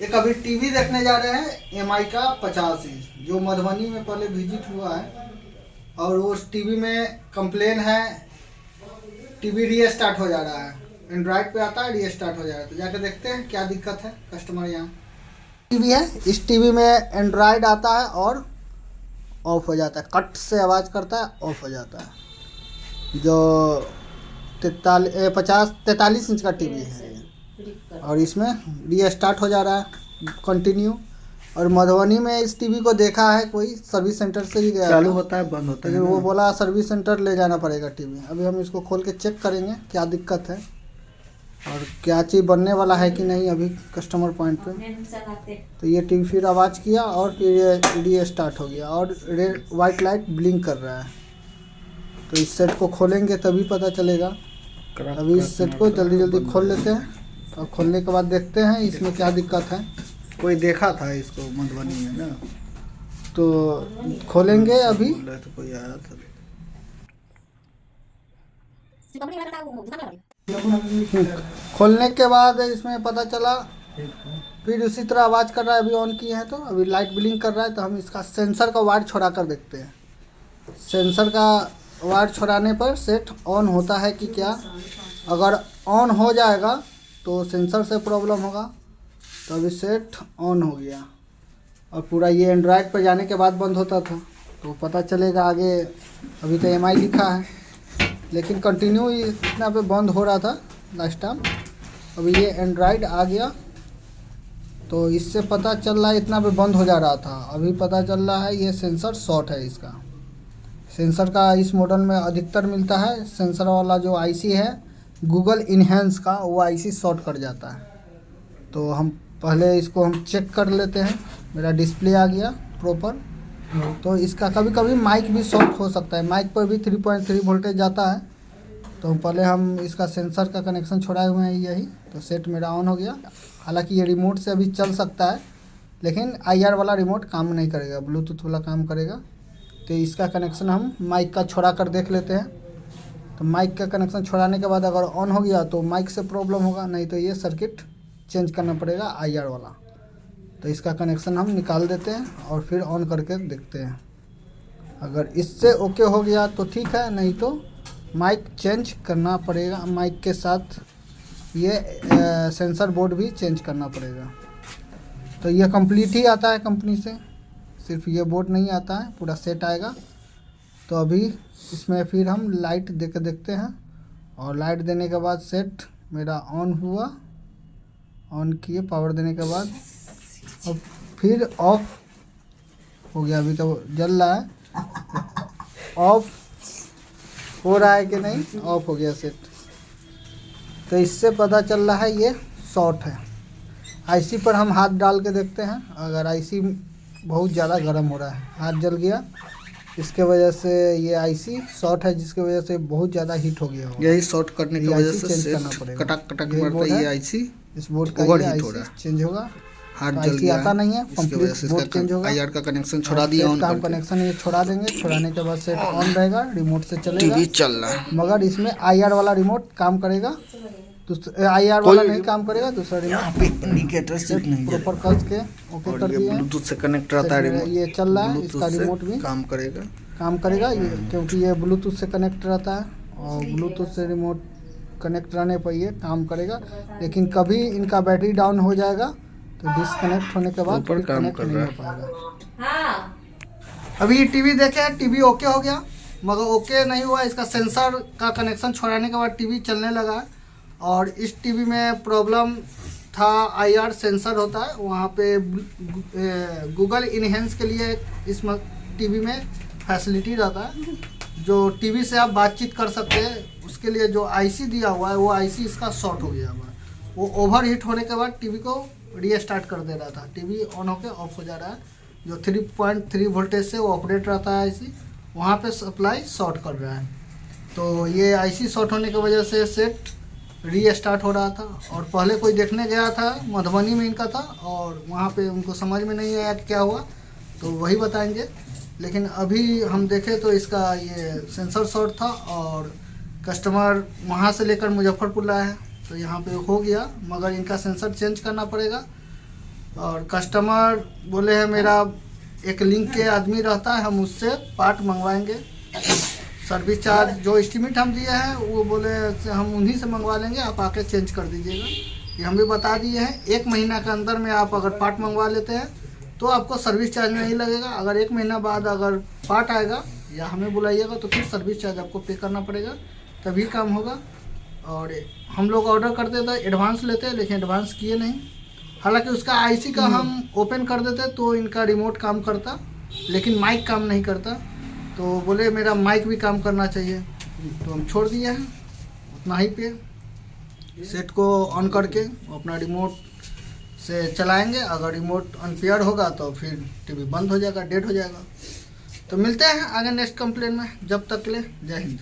एक अभी टीवी देखने जा रहे हैं एमआई का 50 इंच जो मधुबनी में पहले विजिट हुआ है और उस टीवी में कंप्लेन है टीवी रीस्टार्ट हो जा रहा है। एंड्रॉइड पे आता है रीस्टार्ट हो जा रहा है, तो जाके देखते हैं क्या दिक्कत है। कस्टमर यहाँ टीवी है, इस टीवी में एंड्रॉइड आता है और ऑफ हो जाता है, कट से आवाज़ करता है ऑफ हो जाता है। जो 43 इंच का टीवी है और इसमें रीस्टार्ट हो जा रहा है कंटिन्यू। और मधुबनी में इस टीवी को देखा है कोई सर्विस सेंटर से ही गया, चालू होता है बंद होता है, वो बोला सर्विस सेंटर ले जाना पड़ेगा टीवी। अभी हम इसको खोल के चेक करेंगे क्या दिक्कत है और क्या चीज़ बनने वाला है कि नहीं अभी कस्टमर पॉइंट पे। तो ये टीवी फिर आवाज़ किया और फिर ये रीस्टार्ट हो गया और रेड वाइट लाइट ब्लिंक कर रहा है। तो इस सेट को खोलेंगे तभी पता चलेगा। अभी इस सेट को जल्दी जल्दी खोल लेते हैं और खोलने के बाद देखते हैं इसमें क्या दिक्कत है। कोई देखा था इसको मधुबनी में ना, तो खोलेंगे अभी। तो कोई आया था, खोलने के बाद इसमें पता चला फिर उसी तरह आवाज़ कर रहा है। अभी ऑन किए हैं तो अभी लाइट ब्लिंक कर रहा है, तो हम इसका सेंसर का वायर छोड़ा कर देखते हैं। सेंसर का वायर छोड़ाने पर सेट ऑन होता है कि क्या। अगर ऑन हो जाएगा तो सेंसर से प्रॉब्लम होगा। तो अभी सेट ऑन हो गया और पूरा ये एंड्रॉयड पर जाने के बाद बंद होता था, तो पता चलेगा आगे। अभी तो एमआई लिखा है लेकिन कंटिन्यू इतना पे बंद हो रहा था लास्ट टाइम। अभी ये एंड्रॉयड आ गया तो इससे पता चल रहा है इतना पे बंद हो जा रहा था। अभी पता चल रहा है ये सेंसर शॉर्ट है। इसका सेंसर का इस मॉडल में अधिकतर मिलता है। सेंसर वाला जो आईसी है गूगल इनहेंस का, वो आईसी शॉर्ट कर जाता है। तो हम पहले इसको हम चेक कर लेते हैं। मेरा डिस्प्ले आ गया प्रॉपर। तो इसका कभी कभी माइक भी शॉर्ट हो सकता है, माइक पर भी 3.3 वोल्टेज जाता है। तो पहले हम इसका सेंसर का कनेक्शन छोड़ाए हुए हैं यही। तो सेट मेरा ऑन हो गया। हालांकि ये रिमोट से अभी चल सकता है लेकिन आईआर वाला रिमोट काम नहीं करेगा, ब्लूटूथ वाला काम करेगा। तो इसका कनेक्शन हम माइक का छोड़ा कर देख लेते हैं। तो माइक का कनेक्शन छोड़ाने के बाद अगर ऑन हो गया तो माइक से प्रॉब्लम होगा, नहीं तो ये सर्किट चेंज करना पड़ेगा आईआर वाला। तो इसका कनेक्शन हम निकाल देते हैं और फिर ऑन करके देखते हैं। अगर इससे ओके हो गया तो ठीक है, नहीं तो माइक चेंज करना पड़ेगा। माइक के साथ ये सेंसर बोर्ड भी चेंज करना पड़ेगा। तो ये कंप्लीट ही आता है कंपनी से, सिर्फ ये बोर्ड नहीं आता है, पूरा सेट आएगा। तो अभी इसमें फिर हम लाइट दे के देखते हैं और लाइट देने के बाद सेट मेरा ऑन हुआ। ऑन किए पावर देने के बाद अब फिर ऑफ हो गया। अभी तो जल रहा है, ऑफ हो रहा है कि नहीं, ऑफ हो गया सेट। तो इससे पता चल रहा है ये शॉर्ट है। आईसी पर हम हाथ डाल के देखते हैं। अगर आईसी बहुत ज़्यादा गर्म हो रहा है, हाथ जल गया, इसके वजह से ये आईसी शॉर्ट है, जिसकी वजह से बहुत ज़्यादा हीट हो गया होगा। यही शॉर्ट करने की वजह से चेंज करना पड़ेगा। कटक मारता है ये आईसी, इस बोर्ड का ओवर हीट हो रहा है, चेंज होगा। हाथ जल गया आता नहीं है, कंप्लीट बोर्ड चेंज होगा। आईआर का कनेक्शन छोड़ा दिया, ऑन का कनेक्शन ये छोड़ा देंगे। छोड़ाने के बाद सेट ऑन रहेगा, रिमोट से चलेगा, टीवी चल रहा है। मगर इसमें आईआर वाला रिमोट काम करेगा, आईआर वाला नहीं काम करेगा। दूसरा रिमोट इंडिकेटर सेट नहीं प्रॉपर कस के ओके कर दिया। ब्लूटूथ से कनेक्ट रहता है रिमोट, ये चल रहा है। इसका रिमोट भी काम करेगा ये, क्योंकि ये ब्लूटूथ से कनेक्ट रहता है और ब्लूटूथ से रिमोट कनेक्ट रहने पर ये काम करेगा। लेकिन कभी इनका बैटरी डाउन हो जाएगा तो डिस्कनेक्ट होने के बाद फिर कनेक्ट नहीं हो पाएगा। अभी ये टीवी देखे, टीवी ओके हो गया, मगर ओके नहीं हुआ। इसका सेंसर का कनेक्शन छोड़ाने के बाद टीवी चलने लगा। और इस टीवी में प्रॉब्लम था, आईआर सेंसर होता है वहाँ पे गूगल इनहेंस के लिए इस टीवी में फैसिलिटी रहता है, जो टीवी से आप बातचीत कर सकते हैं। उसके लिए जो आईसी दिया हुआ है वो आईसी इसका शॉर्ट हो गया हुआ है। वो ओवर हीट होने के बाद टीवी को रीस्टार्ट कर दे रहा था। टीवी ऑन होकर ऑफ हो जा रहा है। जो 3.3 वोल्टेज से वो ऑपरेट रहता है आईसी, वहाँ पे सप्लाई शॉर्ट कर रहा है। तो ये आईसी शॉर्ट होने की वजह से सेट रीस्टार्ट हो रहा था। और पहले कोई देखने गया था, मधुबनी में इनका था, और वहाँ पे उनको समझ में नहीं आया कि क्या हुआ, तो वही बताएंगे। लेकिन अभी हम देखें तो इसका ये सेंसर शॉर्ट था और कस्टमर वहाँ से लेकर मुजफ्फरपुर लाया है, तो यहाँ पे हो गया। मगर इनका सेंसर चेंज करना पड़ेगा और कस्टमर बोले हैं मेरा एक लिंक के आदमी रहता है, हम उससे पार्ट मंगवाएंगे। सर्विस चार्ज जो एस्टीमेट हम दिए हैं वो बोले हम उन्हीं से मंगवा लेंगे, आप आके चेंज कर दीजिएगा। ये हम भी बता दिए हैं, 1 महीना के अंदर में आप अगर पार्ट मंगवा लेते हैं तो आपको सर्विस चार्ज नहीं लगेगा। अगर 1 महीना बाद अगर पार्ट आएगा या हमें बुलाइएगा तो फिर सर्विस चार्ज आपको पे करना पड़ेगा, तभी काम होगा। और हम लोग ऑर्डर करते तो एडवांस लेते हैं, लेकिन एडवांस किए नहीं। हालांकि उसका आईसी का हम ओपन कर देते तो इनका रिमोट काम करता, लेकिन माइक काम नहीं करता। तो बोले मेरा माइक भी काम करना चाहिए, तो हम छोड़ दिए हैं उतना ही पे। सेट को ऑन करके अपना रिमोट से चलाएंगे। अगर रिमोट अनपेयर होगा तो फिर टीवी बंद हो जाएगा, डेड हो जाएगा। तो मिलते हैं आगे नेक्स्ट कंप्लेन में, जब तक के लिए जय हिंद।